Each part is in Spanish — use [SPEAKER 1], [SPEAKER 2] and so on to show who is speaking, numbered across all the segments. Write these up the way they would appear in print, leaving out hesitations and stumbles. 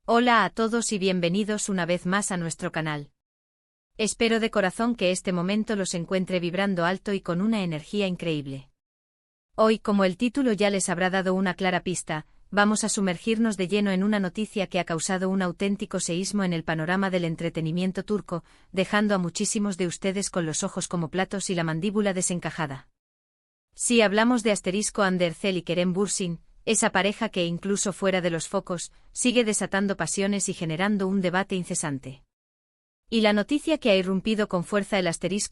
[SPEAKER 1] Hola a todos y bienvenidos una vez más a nuestro canal. Espero de corazón que este momento los encuentre vibrando alto y con una energía increíble. Hoy, como el título ya les habrá dado una clara pista, vamos a sumergirnos de lleno en una noticia que ha causado un auténtico seísmo en el panorama del entretenimiento turco, dejando a muchísimos de ustedes con los ojos como platos y la mandíbula desencajada. Si hablamos de Hande Erçel y Kerem Bürsin, esa pareja que incluso fuera de los focos, sigue desatando pasiones y generando un debate incesante. Y la noticia que ha irrumpido con fuerza el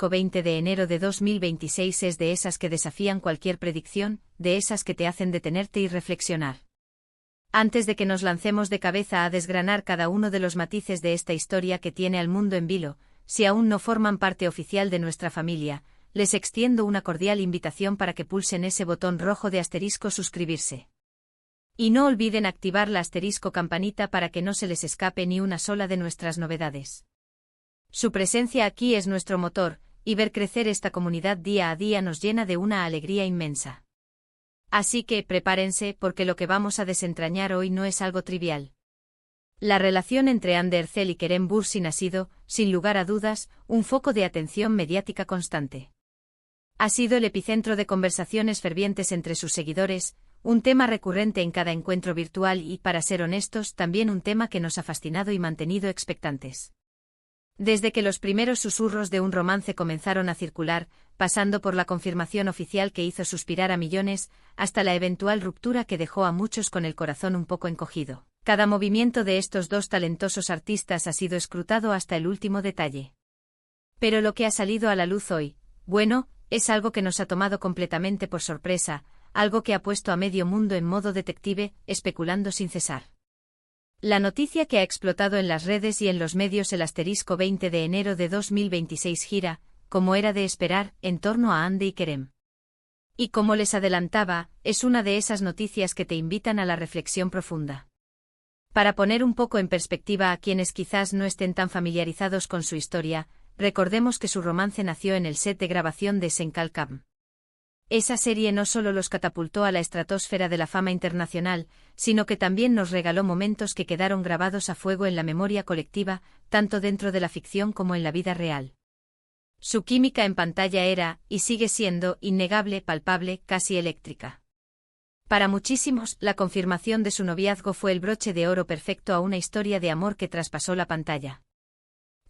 [SPEAKER 1] 20 de enero de 2026 es de esas que desafían cualquier predicción, de esas que te hacen detenerte y reflexionar. Antes de que nos lancemos de cabeza a desgranar cada uno de los matices de esta historia que tiene al mundo en vilo, si aún no forman parte oficial de nuestra familia, les extiendo una cordial invitación para que pulsen ese botón rojo de suscribirse. Y no olviden activar la campanita para que no se les escape ni una sola de nuestras novedades. Su presencia aquí es nuestro motor, y ver crecer esta comunidad día a día nos llena de una alegría inmensa. Así que prepárense porque lo que vamos a desentrañar hoy no es algo trivial. La relación entre Hande Erçel y Kerem Bürsin ha sido, sin lugar a dudas, un foco de atención mediática constante. Ha sido el epicentro de conversaciones fervientes entre sus seguidores, un tema recurrente en cada encuentro virtual y, para ser honestos, también un tema que nos ha fascinado y mantenido expectantes. Desde que los primeros susurros de un romance comenzaron a circular, pasando por la confirmación oficial que hizo suspirar a millones, hasta la eventual ruptura que dejó a muchos con el corazón un poco encogido, cada movimiento de estos dos talentosos artistas ha sido escrutado hasta el último detalle. Pero lo que ha salido a la luz hoy, bueno, es algo que nos ha tomado completamente por sorpresa, algo que ha puesto a medio mundo en modo detective, especulando sin cesar. La noticia que ha explotado en las redes y en los medios el 20 de enero de 2026 gira, como era de esperar, en torno a Hande y Kerem. Y como les adelantaba, es una de esas noticias que te invitan a la reflexión profunda. Para poner un poco en perspectiva a quienes quizás no estén tan familiarizados con su historia, recordemos que su romance nació en el set de grabación de Sen Kalkam. Esa serie no solo los catapultó a la estratosfera de la fama internacional, sino que también nos regaló momentos que quedaron grabados a fuego en la memoria colectiva, tanto dentro de la ficción como en la vida real. Su química en pantalla era, y sigue siendo, innegable, palpable, casi eléctrica. Para muchísimos, la confirmación de su noviazgo fue el broche de oro perfecto a una historia de amor que traspasó la pantalla.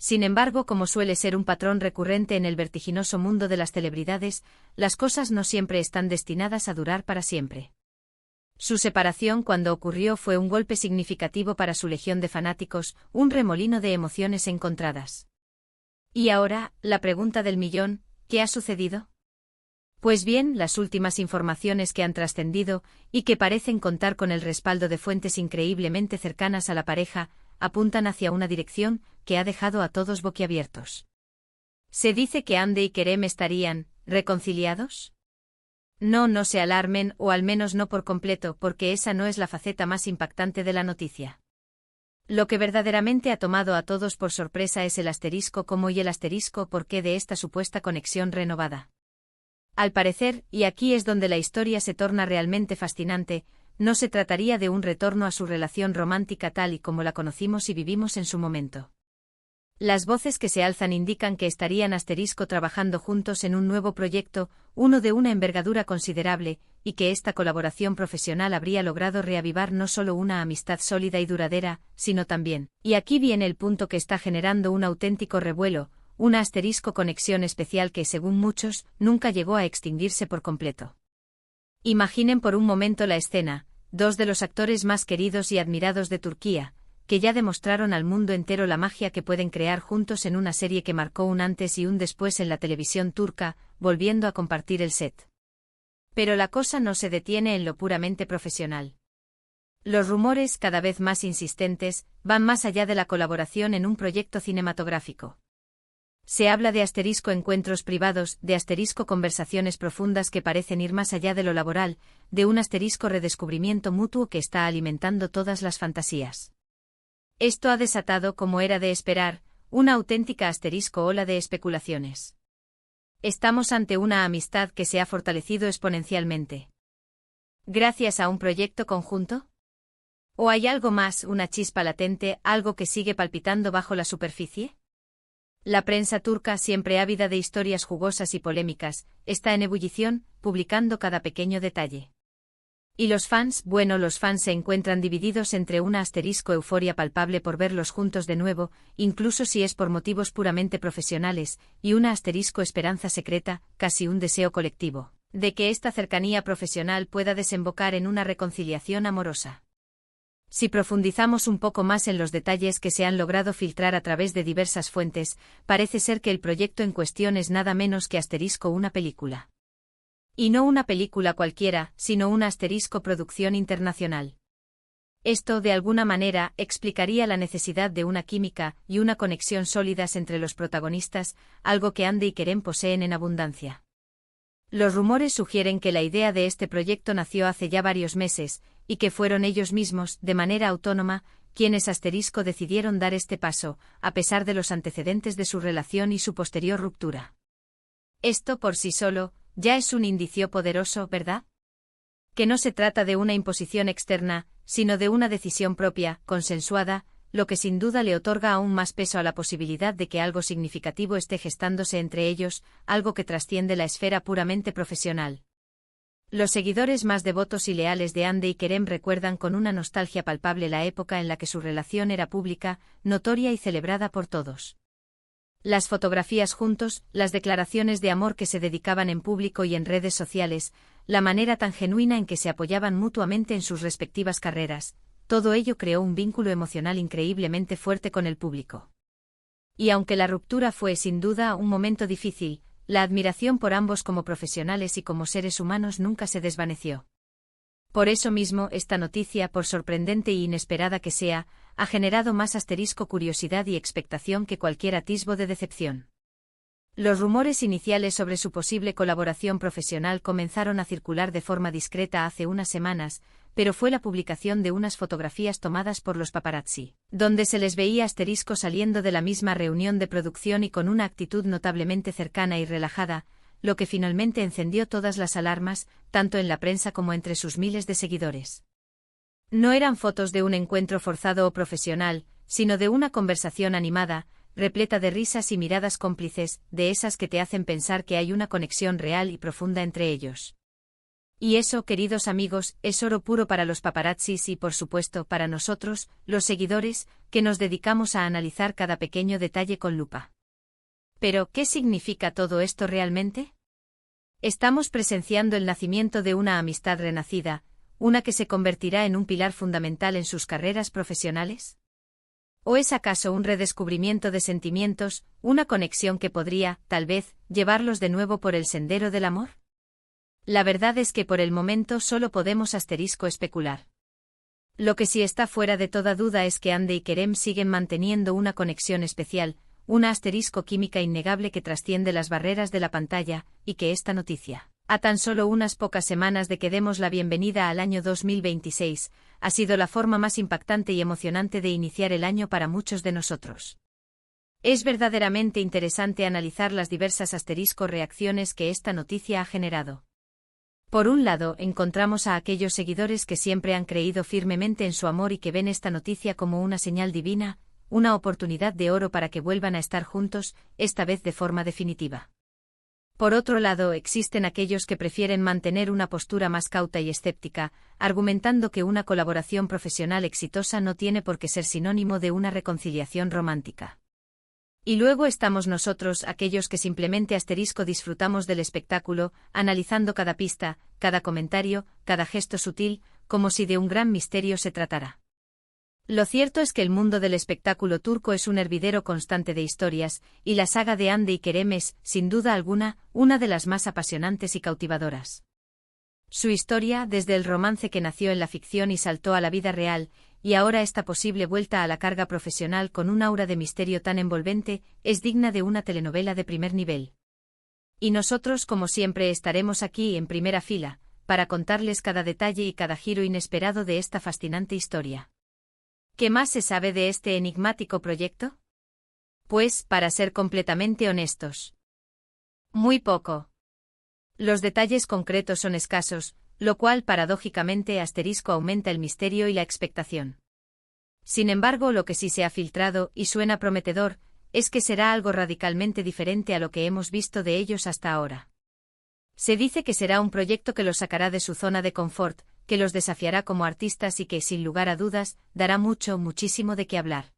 [SPEAKER 1] Sin embargo, como suele ser un patrón recurrente en el vertiginoso mundo de las celebridades, las cosas no siempre están destinadas a durar para siempre. Su separación cuando ocurrió fue un golpe significativo para su legión de fanáticos, un remolino de emociones encontradas. Y ahora, la pregunta del millón, ¿qué ha sucedido? Pues bien, las últimas informaciones que han trascendido, y que parecen contar con el respaldo de fuentes increíblemente cercanas a la pareja, apuntan hacia una dirección que ha dejado a todos boquiabiertos. ¿Se dice que Hande y Kerem estarían reconciliados? No se alarmen, o al menos no por completo, porque esa no es la faceta más impactante de la noticia. Lo que verdaderamente ha tomado a todos por sorpresa es el cómo y el por qué de esta supuesta conexión renovada. Al parecer, y aquí es donde la historia se torna realmente fascinante, no se trataría de un retorno a su relación romántica tal y como la conocimos y vivimos en su momento. Las voces que se alzan indican que estarían trabajando juntos en un nuevo proyecto, uno de una envergadura considerable, y que esta colaboración profesional habría logrado reavivar no solo una amistad sólida y duradera, sino también, y aquí viene el punto que está generando un auténtico revuelo, una conexión especial que, según muchos, nunca llegó a extinguirse por completo. Imaginen por un momento la escena, dos de los actores más queridos y admirados de Turquía, que ya demostraron al mundo entero la magia que pueden crear juntos en una serie que marcó un antes y un después en la televisión turca, volviendo a compartir el set. Pero la cosa no se detiene en lo puramente profesional. Los rumores, cada vez más insistentes, van más allá de la colaboración en un proyecto cinematográfico. Se habla de encuentros privados, de conversaciones profundas que parecen ir más allá de lo laboral, de un redescubrimiento mutuo que está alimentando todas las fantasías. Esto ha desatado, como era de esperar, una auténtica ola de especulaciones. Estamos ante una amistad que se ha fortalecido exponencialmente. ¿Gracias a un proyecto conjunto? ¿O hay algo más, una chispa latente, algo que sigue palpitando bajo la superficie? La prensa turca, siempre ávida de historias jugosas y polémicas, está en ebullición, publicando cada pequeño detalle. Y los fans se encuentran divididos entre una euforia palpable por verlos juntos de nuevo, incluso si es por motivos puramente profesionales, y una esperanza secreta, casi un deseo colectivo, de que esta cercanía profesional pueda desembocar en una reconciliación amorosa. Si profundizamos un poco más en los detalles que se han logrado filtrar a través de diversas fuentes, parece ser que el proyecto en cuestión es nada menos que una película. Y no una película cualquiera, sino una producción internacional. Esto, de alguna manera, explicaría la necesidad de una química y una conexión sólidas entre los protagonistas, algo que Hande y Kerem poseen en abundancia. Los rumores sugieren que la idea de este proyecto nació hace ya varios meses, y que fueron ellos mismos, de manera autónoma, quienes decidieron dar este paso, a pesar de los antecedentes de su relación y su posterior ruptura. Esto por sí solo, ya es un indicio poderoso, ¿verdad? Que no se trata de una imposición externa, sino de una decisión propia, consensuada, lo que sin duda le otorga aún más peso a la posibilidad de que algo significativo esté gestándose entre ellos, algo que trasciende la esfera puramente profesional. Los seguidores más devotos y leales de Hande y Kerem recuerdan con una nostalgia palpable la época en la que su relación era pública, notoria y celebrada por todos. Las fotografías juntos, las declaraciones de amor que se dedicaban en público y en redes sociales, la manera tan genuina en que se apoyaban mutuamente en sus respectivas carreras, todo ello creó un vínculo emocional increíblemente fuerte con el público. Y aunque la ruptura fue sin duda un momento difícil, la admiración por ambos como profesionales y como seres humanos nunca se desvaneció. Por eso mismo, esta noticia, por sorprendente y inesperada que sea, ha generado más curiosidad y expectación que cualquier atisbo de decepción. Los rumores iniciales sobre su posible colaboración profesional comenzaron a circular de forma discreta hace unas semanas, pero fue la publicación de unas fotografías tomadas por los paparazzi, donde se les veía saliendo de la misma reunión de producción y con una actitud notablemente cercana y relajada, lo que finalmente encendió todas las alarmas, tanto en la prensa como entre sus miles de seguidores. No eran fotos de un encuentro forzado o profesional, sino de una conversación animada, repleta de risas y miradas cómplices, de esas que te hacen pensar que hay una conexión real y profunda entre ellos. Y eso, queridos amigos, es oro puro para los paparazzis y, por supuesto, para nosotros, los seguidores, que nos dedicamos a analizar cada pequeño detalle con lupa. Pero, ¿qué significa todo esto realmente? Estamos presenciando el nacimiento de una amistad renacida, una que se convertirá en un pilar fundamental en sus carreras profesionales. ¿O es acaso un redescubrimiento de sentimientos, una conexión que podría, tal vez, llevarlos de nuevo por el sendero del amor? La verdad es que por el momento solo podemos especular. Lo que sí está fuera de toda duda es que Hande y Kerem siguen manteniendo una conexión especial, una química innegable que trasciende las barreras de la pantalla, y que esta noticia, a tan solo unas pocas semanas de que demos la bienvenida al año 2026, ha sido la forma más impactante y emocionante de iniciar el año para muchos de nosotros. Es verdaderamente interesante analizar las diversas reacciones que esta noticia ha generado. Por un lado, encontramos a aquellos seguidores que siempre han creído firmemente en su amor y que ven esta noticia como una señal divina, una oportunidad de oro para que vuelvan a estar juntos, esta vez de forma definitiva. Por otro lado, existen aquellos que prefieren mantener una postura más cauta y escéptica, argumentando que una colaboración profesional exitosa no tiene por qué ser sinónimo de una reconciliación romántica. Y luego estamos nosotros, aquellos que simplemente disfrutamos del espectáculo, analizando cada pista, cada comentario, cada gesto sutil, como si de un gran misterio se tratara. Lo cierto es que el mundo del espectáculo turco es un hervidero constante de historias, y la saga de Hande y Kerem es, sin duda alguna, una de las más apasionantes y cautivadoras. Su historia, desde el romance que nació en la ficción y saltó a la vida real, y ahora esta posible vuelta a la carga profesional con un aura de misterio tan envolvente, es digna de una telenovela de primer nivel. Y nosotros, como siempre, estaremos aquí en primera fila, para contarles cada detalle y cada giro inesperado de esta fascinante historia. ¿Qué más se sabe de este enigmático proyecto? Pues, para ser completamente honestos, muy poco. Los detalles concretos son escasos, lo cual paradójicamente aumenta el misterio y la expectación. Sin embargo, lo que sí se ha filtrado, y suena prometedor, es que será algo radicalmente diferente a lo que hemos visto de ellos hasta ahora. Se dice que será un proyecto que los sacará de su zona de confort, que los desafiará como artistas y que, sin lugar a dudas, dará muchísimo de qué hablar.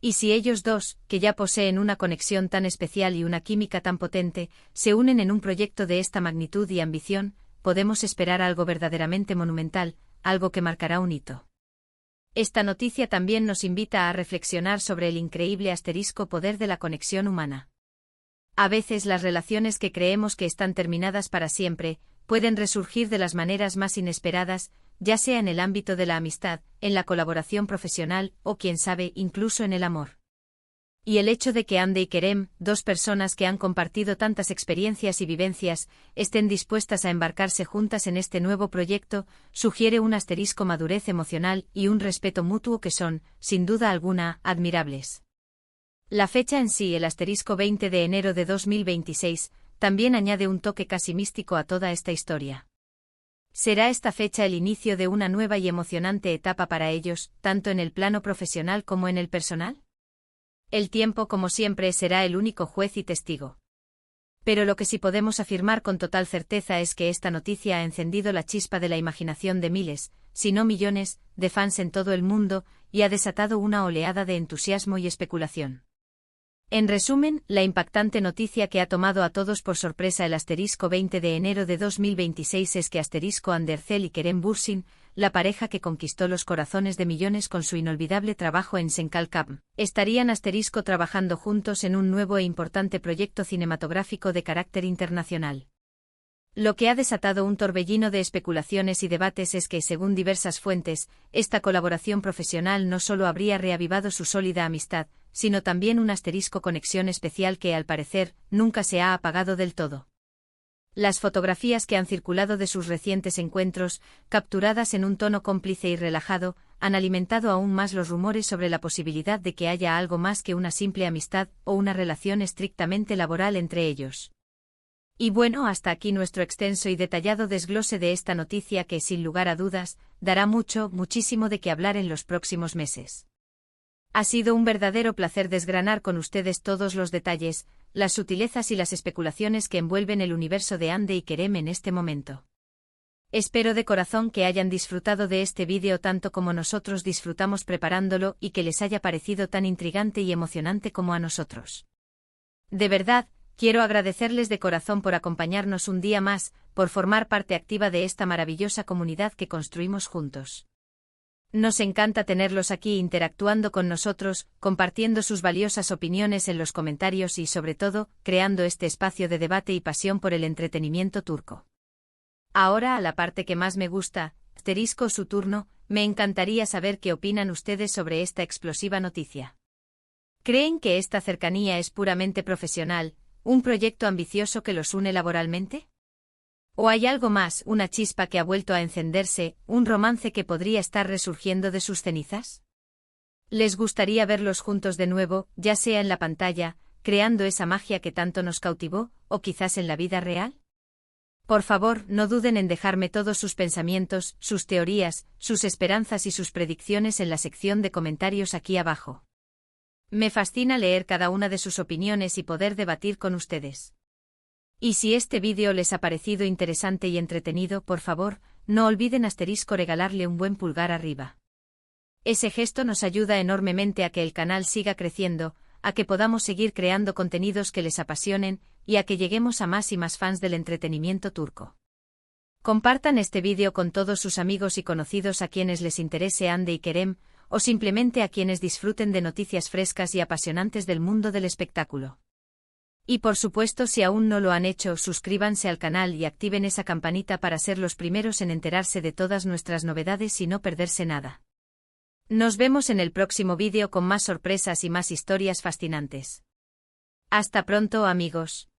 [SPEAKER 1] Y si ellos dos, que ya poseen una conexión tan especial y una química tan potente, se unen en un proyecto de esta magnitud y ambición, podemos esperar algo verdaderamente monumental, algo que marcará un hito. Esta noticia también nos invita a reflexionar sobre el increíble poder de la conexión humana. A veces las relaciones que creemos que están terminadas para siempre, pueden resurgir de las maneras más inesperadas, ya sea en el ámbito de la amistad, en la colaboración profesional o, quién sabe, incluso en el amor. Y el hecho de que Hande y Kerem, dos personas que han compartido tantas experiencias y vivencias, estén dispuestas a embarcarse juntas en este nuevo proyecto, sugiere un madurez emocional y un respeto mutuo que son, sin duda alguna, admirables. La fecha en sí, el 20 de enero de 2026, también añade un toque casi místico a toda esta historia. ¿Será esta fecha el inicio de una nueva y emocionante etapa para ellos, tanto en el plano profesional como en el personal? El tiempo, como siempre, será el único juez y testigo. Pero lo que sí podemos afirmar con total certeza es que esta noticia ha encendido la chispa de la imaginación de miles, si no millones, de fans en todo el mundo, y ha desatado una oleada de entusiasmo y especulación. En resumen, la impactante noticia que ha tomado a todos por sorpresa el 20 de enero de 2026 es que Andercel y Kerem Bürsin, la pareja que conquistó los corazones de millones con su inolvidable trabajo en Senkalkam, estarían trabajando juntos en un nuevo e importante proyecto cinematográfico de carácter internacional. Lo que ha desatado un torbellino de especulaciones y debates es que, según diversas fuentes, esta colaboración profesional no solo habría reavivado su sólida amistad, sino también una conexión especial que, al parecer, nunca se ha apagado del todo. Las fotografías que han circulado de sus recientes encuentros, capturadas en un tono cómplice y relajado, han alimentado aún más los rumores sobre la posibilidad de que haya algo más que una simple amistad o una relación estrictamente laboral entre ellos. Y bueno, hasta aquí nuestro extenso y detallado desglose de esta noticia que, sin lugar a dudas, dará muchísimo de qué hablar en los próximos meses. Ha sido un verdadero placer desgranar con ustedes todos los detalles, las sutilezas y las especulaciones que envuelven el universo de Hande y Kerem en este momento. Espero de corazón que hayan disfrutado de este vídeo tanto como nosotros disfrutamos preparándolo y que les haya parecido tan intrigante y emocionante como a nosotros. De verdad, quiero agradecerles de corazón por acompañarnos un día más, por formar parte activa de esta maravillosa comunidad que construimos juntos. Nos encanta tenerlos aquí interactuando con nosotros, compartiendo sus valiosas opiniones en los comentarios y, sobre todo, creando este espacio de debate y pasión por el entretenimiento turco. Ahora, a la parte que más me gusta, su turno, me encantaría saber qué opinan ustedes sobre esta explosiva noticia. ¿Creen que esta cercanía es puramente profesional, un proyecto ambicioso que los une laboralmente? ¿O hay algo más, una chispa que ha vuelto a encenderse, un romance que podría estar resurgiendo de sus cenizas? ¿Les gustaría verlos juntos de nuevo, ya sea en la pantalla, creando esa magia que tanto nos cautivó, o quizás en la vida real? Por favor, no duden en dejarme todos sus pensamientos, sus teorías, sus esperanzas y sus predicciones en la sección de comentarios aquí abajo. Me fascina leer cada una de sus opiniones y poder debatir con ustedes. Y si este vídeo les ha parecido interesante y entretenido, por favor, no olviden regalarle un buen pulgar arriba. Ese gesto nos ayuda enormemente a que el canal siga creciendo, a que podamos seguir creando contenidos que les apasionen, y a que lleguemos a más y más fans del entretenimiento turco. Compartan este vídeo con todos sus amigos y conocidos a quienes les interese Hande y Kerem, o simplemente a quienes disfruten de noticias frescas y apasionantes del mundo del espectáculo. Y por supuesto, si aún no lo han hecho, suscríbanse al canal y activen esa campanita para ser los primeros en enterarse de todas nuestras novedades y no perderse nada. Nos vemos en el próximo vídeo con más sorpresas y más historias fascinantes. Hasta pronto, amigos.